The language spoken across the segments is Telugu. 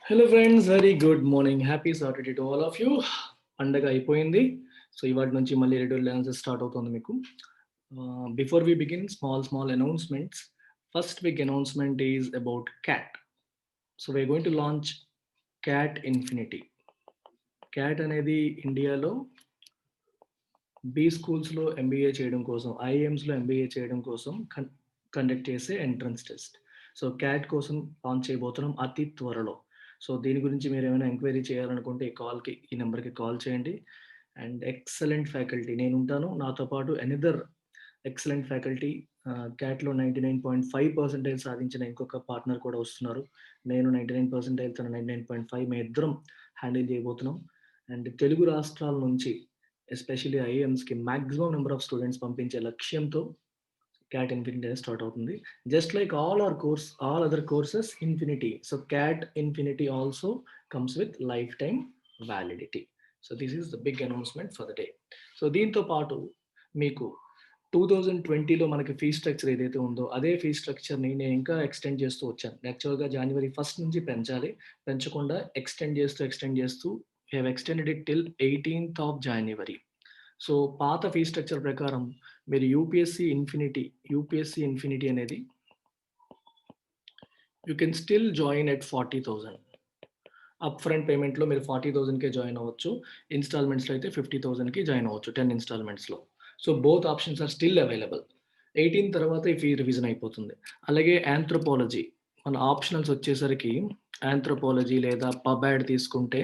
Hello friends, very good morning. Happy Saturday to all of you. పండగ అయిపోయింది. సో ఇవాటి నుంచి మళ్ళీ రెగ్యులర్ లెసన్స్ స్టార్ట్ అవుతుంది మీకు. Before we begin, small announcements. First big announcement is about CAT. So we're going to launch CAT infinity. CAT అనేది ఇండియాలో స్కూల్స్లో ఎంబీఏ చేయడం కోసం, ఐఐఎమ్స్లో ఎంబీఏ చేయడం కోసం కండక్ట్ చేసే ఎంట్రన్స్ టెస్ట్. సో క్యాట్ కోసం లాంచ్ చేయబోతున్నాం అతి త్వరలో. సో దీని గురించి మీరు ఏమైనా ఎంక్వైరీ చేయాలనుకుంటే ఈ నెంబర్కి కాల్ చేయండి. అండ్ ఎక్సలెంట్ ఫ్యాకల్టీ నేను ఉంటాను, నాతో పాటు ఎనదర్ ఎక్సలెంట్ ఫ్యాకల్టీ. క్యాట్లో 99.5% సాధించిన ఇంకొక పార్ట్నర్ కూడా వస్తున్నారు. నేను 99%, తన 99.5, మేము ఇద్దరం హ్యాండిల్ చేయబోతున్నాం. అండ్ తెలుగు రాష్ట్రాల నుంచి ఎస్పెషల్లీ ఐఎమ్స్కి మ్యాక్సిమం నెంబర్ ఆఫ్ స్టూడెంట్స్ పంపించే లక్ష్యంతో క్యాట్ ఇన్ఫినిటీ అనేది స్టార్ట్ అవుతుంది. Just like all other courses infinity. So CAT infinity also comes with life time validity. So this is the big announcement for the day. So దీంతో పాటు మీకు 2020లో మనకి ఫీ స్ట్రక్చర్ ఏదైతే ఉందో అదే ఫీ స్ట్రక్చర్ని నేను ఇంకా ఎక్స్టెండ్ చేస్తూ వచ్చాను. యాక్చువల్గా January 1 నుంచి పెంచాలి, పెంచకుండా ఎక్స్టెండ్ చేస్తూ have extended it till 18th of January. So పాత ఫీ స్ట్రక్చర్ ప్రకారం మీరు యూపీఎస్సి ఇన్ఫినిటీ అనేది you can still join at 40,000. Up front పేమెంట్లో మీరు 40,000కే జాయిన్ అవ్వచ్చు, ఇన్స్టాల్మెంట్స్లో అయితే 50,000కి జాయిన్ అవ్వచ్చు 10 ఇన్స్టాల్మెంట్స్లో. So both options are still available. 18 తర్వాత ఈ ఫీ రివిజన్ అయిపోతుంది. అలాగే ఆంథ్రోపాలజీ మన ఆప్షనల్స్ వచ్చేసరికి ఆంథ్రోపాలజీ లేదా పబ్యాడ్ తీసుకుంటే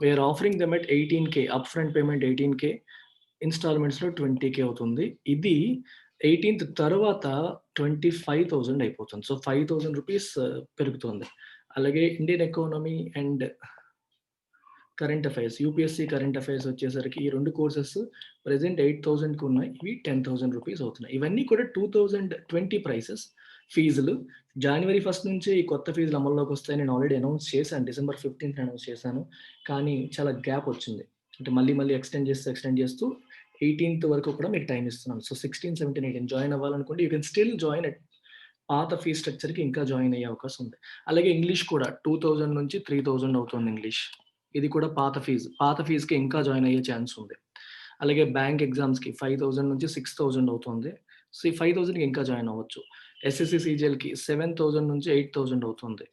we're offering them at 18K. Up front payment 18K, ఇన్స్టాల్మెంట్స్లో 20K అవుతుంది. ఇది 18th తర్వాత 25,000 అయిపోతుంది. సో 5,000 రూపీస్ పెరుగుతుంది. అలాగే Indian economy and current affairs, UPSC current affairs వచ్చేసరికి ఈ రెండు కోర్సెస్ ప్రెసెంట్ 8,000కి ఉన్నాయి, ఇవి 10,000 రూపీస్ అవుతున్నాయి. ఇవన్నీ కూడా 2020 ప్రైసెస్. ఫీజులు January 1 నుంచి ఈ కొత్త ఫీజులు అమల్లోకి వస్తాయి. నేను ఆల్రెడీ అనౌన్స్ చేశాను, December 15th అనౌన్స్ చేశాను. కానీ చాలా గ్యాప్ వచ్చింది, అంటే మళ్ళీ ఎక్స్టెండ్ చేస్తూ 18th వరకు కూడా మీకు టైం ఇస్తున్నాను. సో 16, 17, 18 జాయిన్ అవ్వాలనుకుంటే you can still join at పాత ఫీ స్ట్రక్చర్కి ఇంకా జాయిన్ అయ్యే అవకాశం ఉంది. అలాగే ఇంగ్లీష్ కూడా 2,000 నుంచి 3,000 అవుతుంది ఇంగ్లీష్. ఇది కూడా పాత ఫీజుకి ఇంకా జాయిన్ అయ్యే ఛాన్స్ ఉంది. అలాగే బ్యాంక్ ఎగ్జామ్స్కి 5,000 నుంచి 6,000 అవుతుంది. సో ఈ 5,000కి ఇంకా జాయిన్ అవ్వచ్చు. ఎస్ఎస్సి సీజీఎల్కి 7,000 నుంచి 8,000 అవుతుంది,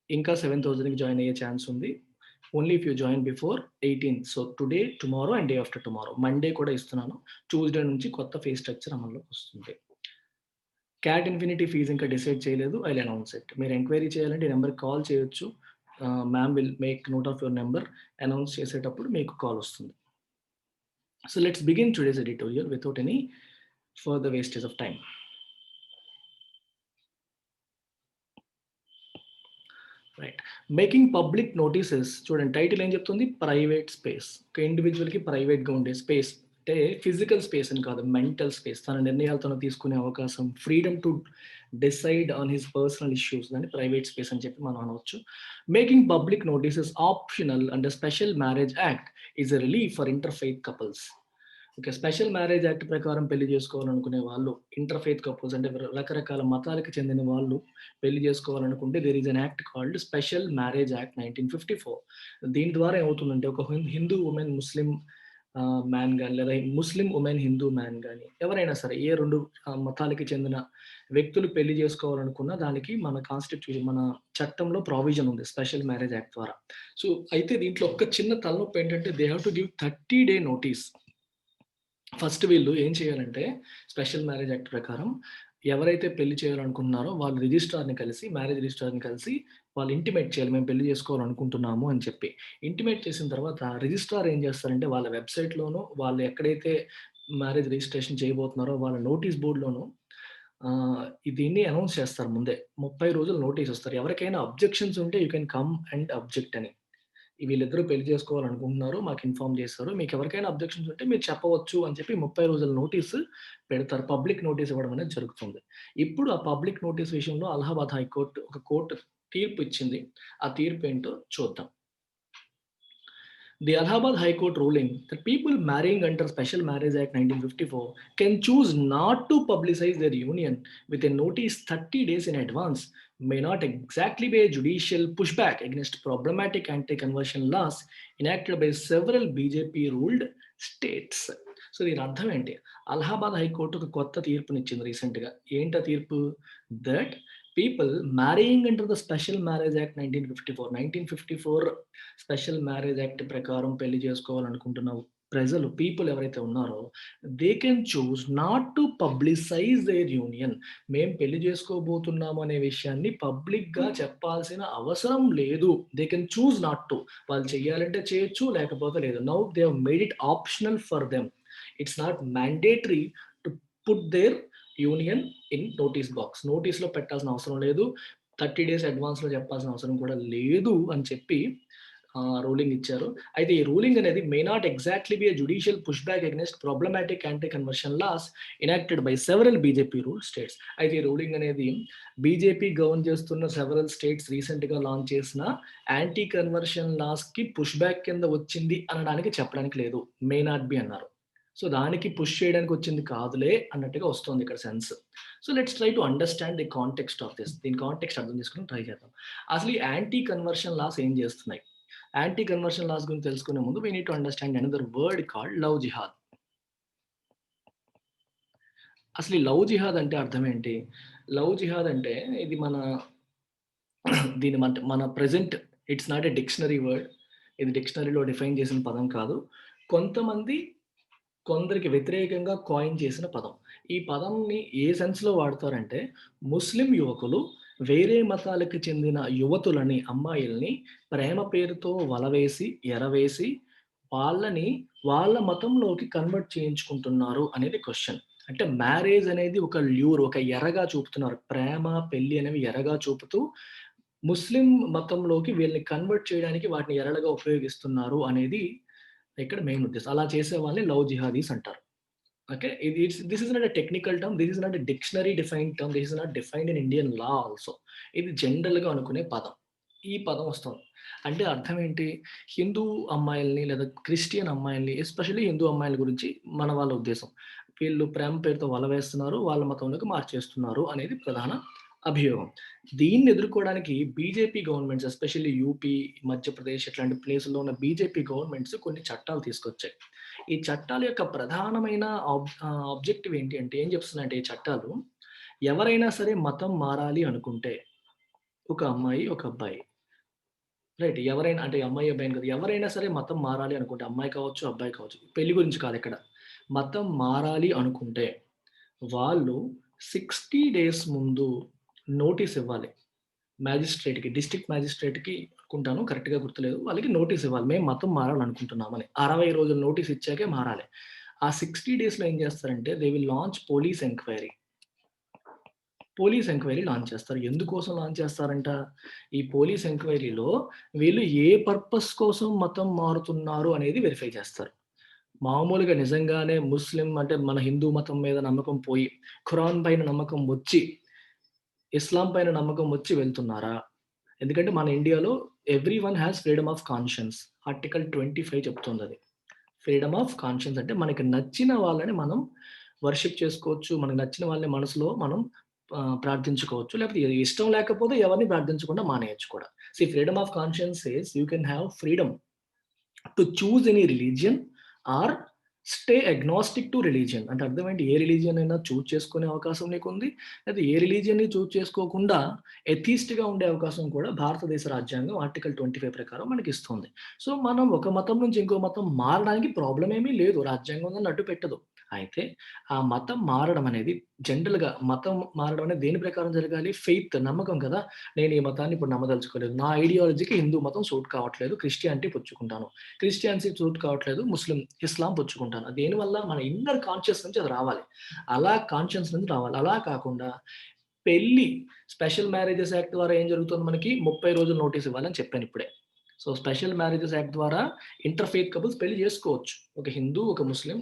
ఇంకా 7,000కి జాయిన్ అయ్యే ఛాన్స్ ఉంది. Only if you join before 18. So today, tomorrow and day after tomorrow, Monday కూడా ఇస్తున్నాను. ట్యూస్డే నుంచి కొత్త ఫీ స్ట్రక్చర్ అమల్లోకి వస్తుంది. క్యాట్ ఇన్ఫినిటీ ఫీజు ఇంకా డిసైడ్ చేయలేదు, ఐ విల్ అనౌన్స్ ఇట్. మీరు ఎంక్వైరీ చేయాలంటే ఈ నెంబర్కి కాల్ చేయొచ్చు. Ma'am will make note of your number. Announce చేసేటప్పుడు మీకు కాల్ వస్తుంది. So let's begin today's editorial without any further wastage of time. Right, making public notices. చూడండి టైటిల్ ఏం చెప్తుంది, ప్రైవేట్ స్పేస్. ఒక ఇండివిజువల్కి ప్రైవేట్గా ఉండే స్పేస్, అంటే ఫిజికల్ స్పేస్ అని కాదు, మెంటల్ స్పేస్. తన నిర్ణయాలు తను తీసుకునే అవకాశం, freedom to decide on his personal issues, దాన్ని ప్రైవేట్ స్పేస్ అని చెప్పి మనం అనవచ్చు. Making public notices optional under special marriage act is a relief for interfaith couples. Okay, special marriage act ప్రకారం పెళ్లి చేసుకోవాలనుకునే వాళ్ళు, ఇంటర్ఫెయిత్ కపుల్స్ అంటే రకరకాల మతాలకు చెందిన వాళ్ళు పెళ్లి చేసుకోవాలనుకుంటే there is an act called special marriage act 1954. దీని ద్వారా ఏమవుతుందంటే ఒక హిందూ ఉమెన్ ముస్లిం మ్యాన్ కానీ, లేదా ముస్లిం ఉమెన్ హిందూ మ్యాన్ కానీ, ఎవరైనా సరే ఏ రెండు మతాలకి చెందిన వ్యక్తులు పెళ్లి చేసుకోవాలనుకున్నా దానికి మన చట్టంలో ప్రావిజన్ ఉంది స్పెషల్ మ్యారేజ్ యాక్ట్ ద్వారా. సో అయితే దీంట్లో ఒక్క చిన్న తలనొప్పి ఏంటంటే they have to give 30 day notice. First వీళ్ళు ఏం చేయాలంటే స్పెషల్ మ్యారేజ్ యాక్ట్ ప్రకారం ఎవరైతే పెళ్లి చేయాలనుకుంటున్నారో వాళ్ళు మ్యారేజ్ రిజిస్ట్రార్ని కలిసి వాళ్ళు ఇంటిమేట్ చేయాలి, మేము పెళ్లి చేసుకోవాలనుకుంటున్నాము అని చెప్పి. ఇంటిమేట్ చేసిన తర్వాత రిజిస్ట్రార్ ఏం చేస్తారంటే వాళ్ళ వెబ్సైట్లోనూ, వాళ్ళు ఎక్కడైతే మ్యారేజ్ రిజిస్ట్రేషన్ చేయబోతున్నారో వాళ్ళ నోటీస్ బోర్డులోనూ దీన్ని అనౌన్స్ చేస్తారు ముందే. 30 రోజులు నోటీస్ ఇస్తారు. ఎవరికైనా అబ్జెక్షన్స్ ఉంటే you can come and object అని. వీళ్ళిద్దరూ పెళ్లి చేసుకోవాలనుకుంటున్నారు, మాకు ఇన్ఫార్మ్ చేస్తారు, మీకు ఎవరికైనా అబ్జెక్షన్స్ ఉంటే మీరు చెప్పవచ్చు అని చెప్పి 30 రోజుల నోటీస్ పెడతారు. పబ్లిక్ నోటీస్ ఇవ్వడం అనేది జరుగుతుంది. ఇప్పుడు ఆ పబ్లిక్ నోటీస్ విషయంలో అలహాబాద్ హైకోర్టు ఒక తీర్పు ఇచ్చింది. ఆ తీర్పు ఏంటో చూద్దాం. The Allahabad High Court ruling that people marrying under Special Marriage Act 1954 can choose not to publicize their union with a notice 30 days in advance may not exactly be a judicial pushback against problematic anti-conversion laws enacted by several BJP ruled states. So దీని అర్థం ఏంటి? అలహాబాద్ హైకోర్టు ఒక కొత్త తీర్పునిచ్చింది రీసెంట్గా. ఏంటి ఆ తీర్పు? That people marrying under the special marriage act 1954 special marriage act ప్రకారం పెళ్లి చేసుకోవాలనుకుంటున్న ప్రజలు పీపుల్ ఎవరైతే ఉన్నారో they can choose not to publicize their union. మేము పెళ్లి చేసుకోబోతున్నాము అనే విషయాన్ని పబ్లిక్గా చెప్పాల్సిన అవసరం లేదు. They can choose not to. వాళ్ళు చేయాలంటే చేయొచ్చు, లేకపోతే లేదు. Now they have made it optional for them. It's not mandatory to put their union in notice box. నోటీస్లో పెట్టాల్సిన అవసరం లేదు, 30 days అడ్వాన్స్లో చెప్పాల్సిన అవసరం కూడా లేదు అని చెప్పి రూలింగ్ ఇచ్చారు. అయితే ఈ రూలింగ్ అనేది may not exactly be a judicial push back against problematic anti conversion laws enacted by several BJP rule states. అయితే ఈ రూలింగ్ అనేది బీజేపీ గవర్న్ చేస్తున్న సెవరల్ స్టేట్స్ రీసెంట్గా లాంచ్ చేసిన యాంటీ కన్వర్షన్ లాస్కి పుష్ బ్యాక్ కింద వచ్చింది అనడానికి చెప్పడానికి లేదు. మే నాట్ బి అన్నారు. సో దానికి పుష్ చేయడానికి వచ్చింది కాదులే అన్నట్టుగా వస్తుంది ఇక్కడ sense. So let's try to understand the context of this. దీని కాంటెక్స్ట్ అర్థం చేసుకుని ట్రై చేద్దాం. అసలు ఈ యాంటీ కన్వర్షన్ లాస్ ఏం చేస్తున్నాయి? యాంటీ కన్వర్షన్ లాస్ గురించి తెలుసుకునే ముందు we need to understand another word called love jihad. అసలు ఈ లవ్ జిహాద్ అంటే అర్థం ఏంటి? లవ్ జిహాద్ అంటే ఇది దీని మన present it's not a dictionary word. ఇది డిక్షనరీలో డిఫైన్ చేసిన పదం కాదు. కొందరికి వ్యతిరేకంగా కాయిన్ చేసిన పదం. ఈ పదంని ఏ సెన్స్‌లో వాడతారంటే, ముస్లిం యువకులు వేరే మతాలకు చెందిన యువతులని, అమ్మాయిల్ని ప్రేమ పేరుతో వలవేసి, ఎరవేసి, వాళ్ళని వాళ్ళ మతంలోకి కన్వర్ట్ చేయించుకుంటున్నారు అనేది క్వెషన్. అంటే మ్యారేజ్ అనేది ఒక ల్యూర్, ఒక ఎరగా చూపుతున్నారు. ప్రేమ, పెళ్లి అనేవి ఎరగా చూపుతూ, ముస్లిం మతంలోకి వీళ్ళని కన్వర్ట్ చేయడానికి వాటిని ఎరలుగా ఉపయోగిస్తున్నారు అనేది ఇక్కడ మెయిన్ ఉద్దేశం. అలా చేసే వాళ్ళని లవ్ జిహాదీస్ అంటారు. Okay. This is not a technical term. This is not a dictionary defined term. This is not defined in Indian law also. ఇది జనరల్‌గా అనుకునే పదం. ఈ పదం వస్తుంది. అంటే అర్థం ఏంటి? హిందూ అమ్మాయిల్ని లేదా క్రిస్టియన్ అమ్మాయిల్ని, ఎస్పెషల్లీ హిందూ అమ్మాయిల గురించి మన వాళ్ళ ఉద్దేశం. వీళ్ళు ప్రేమ పేరుతో వల వేస్తున్నారు, వాళ్ళ మతంలోకి మార్చేస్తున్నారు అనేది ప్రధాన అభియోగం. దీన్ని ఎదుర్కోవడానికి BJP governments, especially UP, Madhya Pradesh ఇట్లాంటి ప్లేసుల్లో ఉన్న బీజేపీ గవర్నమెంట్స్ కొన్ని చట్టాలు తీసుకొచ్చాయి. ఈ చట్టాల యొక్క ప్రధానమైన ఆబ్జెక్టివ్ ఏంటి అంటే, ఏం చెప్తున్నాయంటే ఈ చట్టాలు, ఎవరైనా సరే మతం మారాలి అనుకుంటే, ఒక అమ్మాయి, ఒక అబ్బాయి, రైట్. ఎవరైనా అంటే అమ్మాయి, అబ్బాయి అని కాదు. ఎవరైనా సరే మతం మారాలి అనుకుంటే, అమ్మాయి కావచ్చు, అబ్బాయి కావచ్చు. పెళ్లి గురించి కాదు ఇక్కడ. మతం మారాలి అనుకుంటే, వాళ్ళు 60 days ముందు నోటీస్ ఇవ్వాలి. మ్యాజిస్ట్రేట్‌కి, డిస్ట్రిక్ట్ మ్యాజిస్ట్రేట్‌కి అనుకుంటాను, కరెక్ట్‌గా గుర్తులేదు. వాళ్ళకి నోటీస్ ఇవ్వాలి. మేము మతం మారాలనుకుంటున్నామని. 60 రోజులు నోటీస్ ఇచ్చాకే మారాలి. ఆ 60 డేస్‌లో ఏం చేస్తారంటే, they will launch police enquiry. Police enquiry launch చేస్తారు. ఎందుకోసం లాంచ్ చేస్తారంట? ఈ పోలీస్ ఎంక్వైరీలో వీళ్ళు ఏ పర్పస్ కోసం మతం మారుతున్నారు అనేది వెరిఫై చేస్తారు. మామూలుగా నిజంగానే ముస్లిం అంటే మన హిందూ మతం మీద నమ్మకం పోయి, ఖురాన్ పైన నమ్మకం వచ్చి, ఇస్లాం పైన నమ్మకం వచ్చి వెళ్తున్నారా? ఎందుకంటే మన ఇండియాలో everyone has freedom of conscience. Article 25 చెప్తుందది. ఫ్రీడమ్ ఆఫ్ కాన్షియన్స్ అంటే మనకి నచ్చిన వాళ్ళని మనం వర్షిప్ చేసుకోవచ్చు. మనకు నచ్చిన వాళ్ళని మనసులో మనం ప్రార్థించుకోవచ్చు. లేకపోతే ఇష్టం లేకపోతే ఎవరిని ప్రార్థించకుండా మానేయొచ్చు కూడా. Freedom of conscience says you can have freedom to choose any religion are stay agnostic to religion. అంటే అర్థం ఏంటి? ఏ రిలీజియన్ అయినా చూజ్ చేసుకునే అవకాశం నీకుంది. లేదా ఏ రిలీజియన్‌ని చూజ్ చేసుకోకుండా ఎథీస్ట్‌గా ఉండే అవకాశం కూడా భారతదేశ రాజ్యాంగం ఆర్టికల్ 25 ప్రకారం మనకిస్తుంది. సో, మనం ఒక మతం నుంచి ఇంకో మతం మారడానికి ప్రాబ్లమ్ ఏమీ లేదు. రాజ్యాంగం దాన్ని అడ్డు పెట్టదు. అయితే ఆ మతం మారడం అనేది జనరల్‌గా మతం మారడం అనేది దేని ప్రకారం జరగాలి? ఫెయిత్, నమ్మకం కదా! నేను ఈ మతాన్ని ఇప్పుడు నమ్మదలుచుకోలేదు. నా ఐడియాలజీకి హిందూ మతం సూట్ కావట్లేదు. క్రిస్టియానిటీ పుచ్చుకుంటాను. క్రిస్టియానిటీ సూట్ కావట్లేదు. ఇస్లాం పుచ్చుకుంటాను. దేనివల్ల? మన ఇన్నర్ కాన్షియస్ నుంచి అది రావాలి. అలా కాన్షియస్ నుంచి రావాలి. అలా కాకుండా పెళ్లి స్పెషల్ మ్యారేజెస్ యాక్ట్ ద్వారా ఏం జరుగుతుంది మనకి? 30 రోజులు నోటీస్ ఇవ్వాలని చెప్పాను ఇప్పుడే. సో, స్పెషల్ మ్యారేజెస్ యాక్ట్ ద్వారా ఇంటర్ ఫెయిత్ కపుల్స్ పెళ్లి చేసుకోవచ్చు. ఒక హిందూ, ఒక ముస్లిం,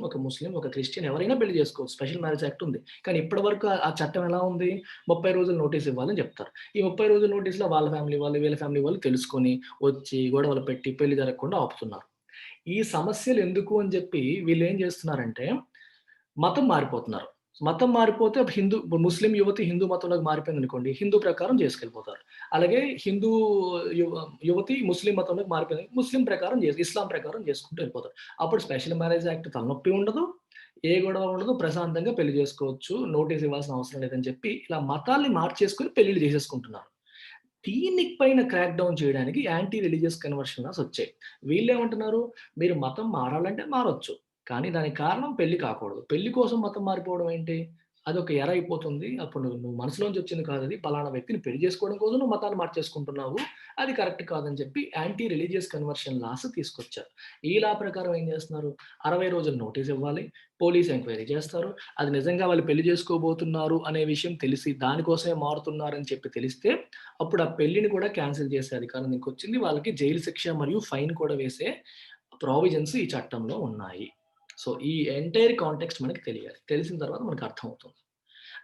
ఒక క్రిస్టియన్ ఎవరైనా పెళ్లి చేసుకోవచ్చు. స్పెషల్ మ్యారేజ్ యాక్ట్ ఉంది. కానీ ఇప్పటి వరకు ఆ చట్టం ఎలా ఉంది? 30 రోజులు నోటీస్ ఇవ్వాలని చెప్తారు. ఈ 30 రోజుల నోటీస్‌లో వాళ్ళ ఫ్యామిలీ వాళ్ళు, వీళ్ళ ఫ్యామిలీ వాళ్ళు తెలుసుకొని, వచ్చి గొడవలు పెట్టి పెళ్లి జరగకుండా ఆపుతున్నారు. ఈ సమస్యలు ఎందుకు అని చెప్పి వీళ్ళేం చేస్తున్నారంటే, మతం మారిపోతున్నారు. మతం మారిపోతే ముస్లిం యువతి హిందూ మతంలోకి మారిపోయిందనుకోండి, హిందూ ప్రకారం చేసుకెళ్ళిపోతారు. అలాగే హిందూ యువ యువతి ముస్లిం మతంలోకి మారిపోయింది. ముస్లిం ప్రకారం ఇస్లాం ప్రకారం చేసుకుంటూ వెళ్ళిపోతారు. అప్పుడు స్పెషల్ మ్యారేజ్ యాక్ట్ తలనొప్పి ఉండదు. ఏ గొడవ ఉండదు. ప్రశాంతంగా పెళ్లి చేసుకోవచ్చు. నోటీస్ ఇవ్వాల్సిన అవసరం లేదని చెప్పి ఇలా మతాల్ని మార్చేసుకొని పెళ్లిళ్లు చేసేసుకుంటున్నారు. దీనికి పైన క్రాక్ డౌన్ చేయడానికి యాంటీ రిలీజియస్ కన్వర్షన్ లాస్ వచ్చాయి. వీళ్ళేమంటున్నారు, మీరు మతం మారాలంటే మారొచ్చు. కానీ దానికి కారణం పెళ్లి కాకూడదు. పెళ్లి కోసం మతం మారిపోవడం ఏంటి? అదొక ఎర అయిపోతుంది. అప్పుడు నువ్వు మనసులోంచి వచ్చింది కాదది. పలానా వ్యక్తిని పెళ్లి చేసుకోవడం కోసం నువ్వు మతాన్ని మార్చేసుకుంటున్నావు. అది కరెక్ట్ కాదని చెప్పి యాంటీ రిలీజియస్ కన్వర్షన్ లాస్ తీసుకొచ్చారు. ఈ లా ప్రకారం ఏం చేస్తున్నారు, 60 రోజులు నోటీస్ ఇవ్వాలి. పోలీస్ ఎంక్వైరీ చేస్తారు. అది నిజంగా వాళ్ళు పెళ్లి చేసుకోబోతున్నారు అనే విషయం తెలిసి దానికోసమే మారుతున్నారని చెప్పి తెలిస్తే అప్పుడు ఆ పెళ్లిని కూడా క్యాన్సెల్ చేసే అధికారం నీకొచ్చింది. వాళ్ళకి జైలు శిక్ష మరియు ఫైన్ కూడా వేసే ప్రావిజన్స్ ఈ చట్టంలో ఉన్నాయి. సో, ఈ ఎంటైర్ కాంటెక్స్ట్ మనకి తెలియాలి. తెలిసిన తర్వాత మనకు అర్థమవుతుంది.